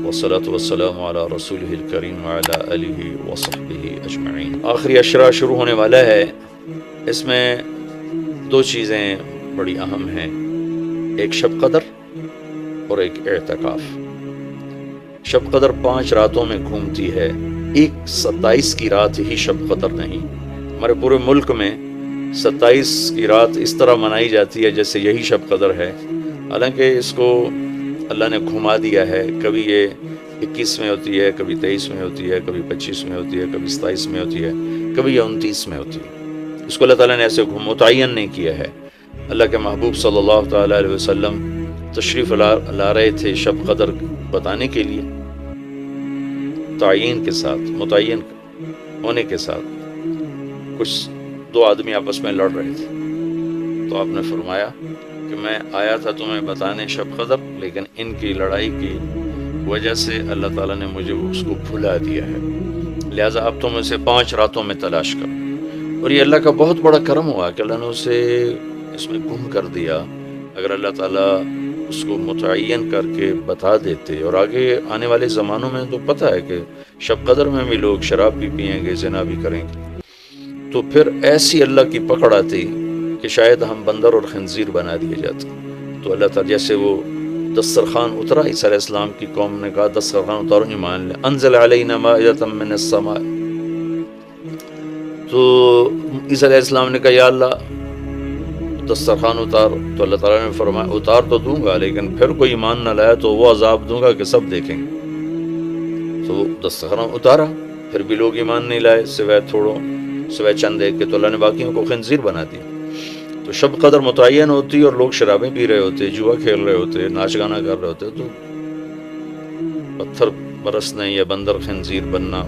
والصلاة والسلام علی رسولہ الکریم وعلی آلہ وصحبہ اجمعین۔ آخری عشرہ شروع ہونے والا ہے، اس میں دو چیزیں بڑی اہم ہیں، ایک شب قدر اور ایک اعتکاف۔ شب قدر 5 راتوں میں گھومتی ہے، ایک 27 کی رات ہی شب قدر نہیں۔ ہمارے پورے ملک میں 27 کی رات اس طرح منائی جاتی ہے جیسے یہی شب قدر ہے، حالانکہ اس کو اللہ نے گھما دیا ہے۔ کبھی یہ 21 میں ہوتی ہے، کبھی 23 میں ہوتی ہے، کبھی 25 میں ہوتی ہے، کبھی 27 میں ہوتی ہے، کبھی 29 میں ہوتی ہے۔ اس کو اللہ تعالیٰ نے ایسے متعین نہیں کیا ہے۔ اللہ کے محبوب صلی اللہ تعالیٰ علیہ وسلم تشریف لا رہے تھے شب قدر بتانے کے لیے، تعین کے ساتھ، متعین ہونے کے ساتھ۔ کچھ 2 آدمی آپس میں لڑ رہے تھے، تو آپ نے فرمایا کہ میں آیا تھا تمہیں بتانے شب قدر، لیکن ان کی لڑائی کی وجہ سے اللہ تعالیٰ نے مجھے اس کو بھلا دیا ہے، لہٰذا اب تم اسے 5 راتوں میں تلاش کرو۔ اور یہ اللہ کا بہت بڑا کرم ہوا کہ اللہ نے اسے اس میں گم کر دیا۔ اگر اللہ تعالیٰ اس کو متعین کر کے بتا دیتے، اور آگے آنے والے زمانوں میں تو پتہ ہے کہ شب قدر میں بھی لوگ شراب بھی پئیں گے، زنا بھی کریں گے، تو پھر ایسی اللہ کی پکڑ آتی کہ شاید ہم بندر اور خنزیر بنا دیے جاتے۔ تو اللہ تعالیٰ جیسے وہ دسترخوان اترا، عیسیٰ علیہ السلام کی قوم نے کہا دسترخوان اتارو، ایمان لے، انزل علینا مائدۃ من السماء، تو عیسیٰ علیہ السلام نے کہا یا اللہ دسترخوان اتار، تو اللہ تعالیٰ نے فرمایا اتار تو دوں گا، لیکن پھر کوئی ایمان نہ لایا تو وہ عذاب دوں گا کہ سب دیکھیں گے۔ تو وہ دسترخوان اتارا، پھر بھی لوگ ایمان نہیں لائے، سوائے چند ایک کے، تو اللہ نے باقیوں کو خنزیر بنا دیا۔ تو شب قدر متعین ہوتی اور لوگ شرابیں پی رہے ہوتے، جوا کھیل رہے ہوتے، ناچ گانا کر رہے ہوتے، تو پتھر برسنے یا بندر خنزیر بننا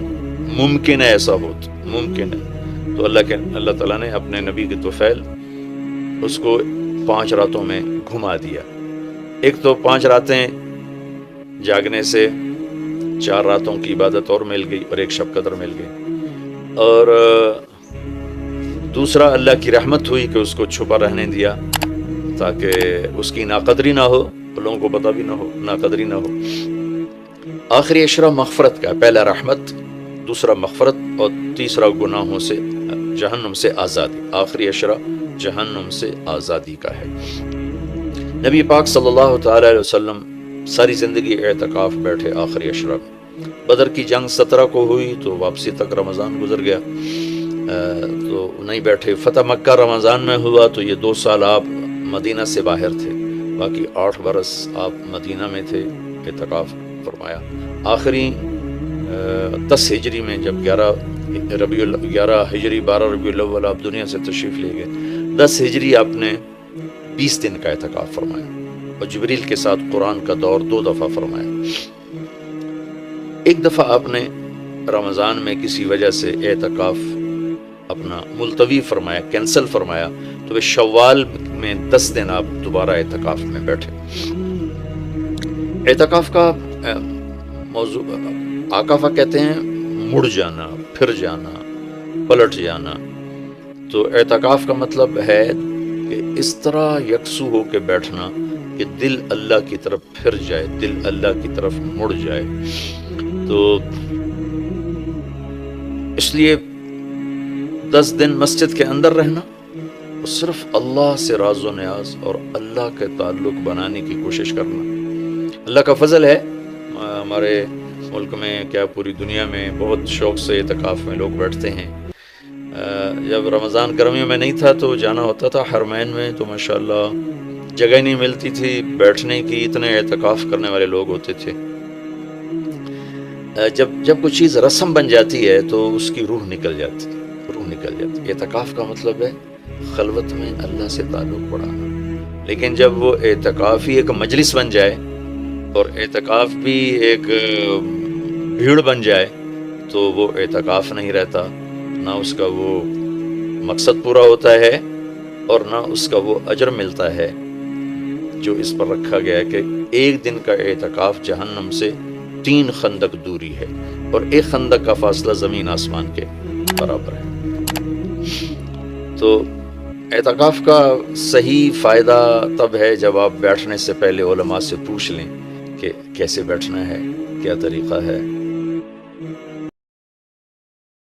ممکن ہے، ایسا ہوتا ممکن ہے۔ تو اللہ تعالیٰ نے اپنے نبی کے طفیل اس کو 5 راتوں میں گھما دیا۔ ایک تو 5 راتیں جاگنے سے 4 راتوں کی عبادت اور مل گئی، اور ایک شب قدر مل گئی، اور دوسرا اللہ کی رحمت ہوئی کہ اس کو چھپا رہنے دیا تاکہ اس کی ناقدری نہ ہو، لوگوں کو پتہ بھی نہ ہو، ناقدری نہ ہو۔ آخری عشرہ مغفرت کا، پہلا رحمت، دوسرا مغفرت، اور تیسرا گناہوں سے، جہنم سے آزادی۔ آخری عشرہ جہنم سے آزادی کا ہے۔ نبی پاک صلی اللہ تعالی علیہ وسلم ساری زندگی اعتکاف بیٹھے آخری عشرہ میں۔ بدر کی جنگ 17 کو ہوئی تو واپسی تک رمضان گزر گیا، تو نہیں بیٹھے۔ فتح مکہ رمضان میں ہوا تو یہ 2 سال آپ مدینہ سے باہر تھے، باقی 8 برس آپ مدینہ میں تھے، اعتکاف فرمایا۔ آخری 10 ہجری میں جب 11 ہجری 12 ربیع الاول آپ دنیا سے تشریف لے گئے، 10 ہجری آپ نے 20 دن کا اعتکاف فرمایا، اور جبریل کے ساتھ قرآن کا دور 2 دفعہ فرمایا۔ ایک دفعہ آپ نے رمضان میں کسی وجہ سے اعتکاف اپنا ملتوی فرمایا، کینسل فرمایا، تو شوال میں 10 دن آپ دوبارہ اعتکاف میں بیٹھے۔ اعتکاف کا موضوع عاکفہ کہتے ہیں مڑ جانا، پھر جانا، پلٹ جانا۔ تو اعتکاف کا مطلب ہے کہ اس طرح یکسو ہو کے بیٹھنا کہ دل اللہ کی طرف پھر جائے، دل اللہ کی طرف مڑ جائے۔ تو اس لیے 10 دن مسجد کے اندر رہنا، اور صرف اللہ سے راز و نیاز اور اللہ کے تعلق بنانے کی کوشش کرنا۔ اللہ کا فضل ہے، ہمارے ملک میں کیا پوری دنیا میں بہت شوق سے اعتکاف میں لوگ بیٹھتے ہیں۔ جب رمضان گرمیوں میں نہیں تھا تو جانا ہوتا تھا حرمین میں، تو ماشاءاللہ جگہ نہیں ملتی تھی بیٹھنے کی، اتنے اعتکاف کرنے والے لوگ ہوتے تھے۔ جب کوئی چیز رسم بن جاتی ہے تو اس کی روح نکل جاتی۔ اعتکاف کا مطلب ہے خلوت میں اللہ سے تعلق بڑھانا۔ لیکن جب وہ اعتکاف ہی ایک مجلس بن جائے، اور اعتکاف بھی ایک بھیڑ بن جائے، تو وہ اعتکاف نہیں رہتا، نہ اس کا وہ مقصد پورا ہوتا ہے، اور نہ اس کا وہ اجر ملتا ہے جو اس پر رکھا گیا ہے کہ 1 دن کا اعتکاف جہنم سے 3 خندق دوری ہے، اور 1 خندق کا فاصلہ زمین آسمان کے برابر ہے۔ تو اعتکاف کا صحیح فائدہ تب ہے جب آپ بیٹھنے سے پہلے علماء سے پوچھ لیں کہ کیسے بیٹھنا ہے، کیا طریقہ ہے